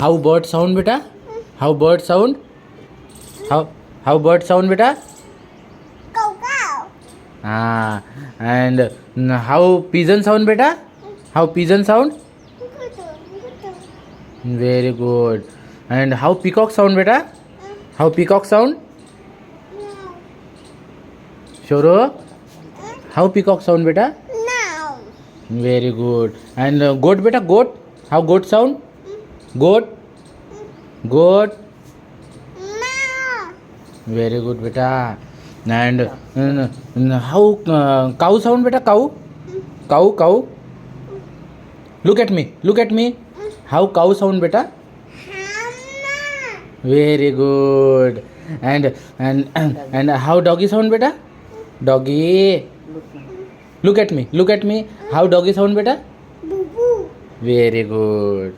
how bird sound beta? How bird sound? How bird sound beta? Cow cow. Ah, and how pigeon sound beta? How pigeon sound? Very good. And how peacock sound beta? How peacock sound? Shoro? How peacock sound beta? Now. Very good. And goat beta, goat? How goat sound? Goat? Goat? Now. Very good beta. And how cow sound beta? Cow? Cow, cow? Look at me. Look at me. How cow sound beta? Hammer. Very good. And how doggy sound beta? Doggy. Look at me. Look at me. How doggy sound beta? Boo boo. Very good.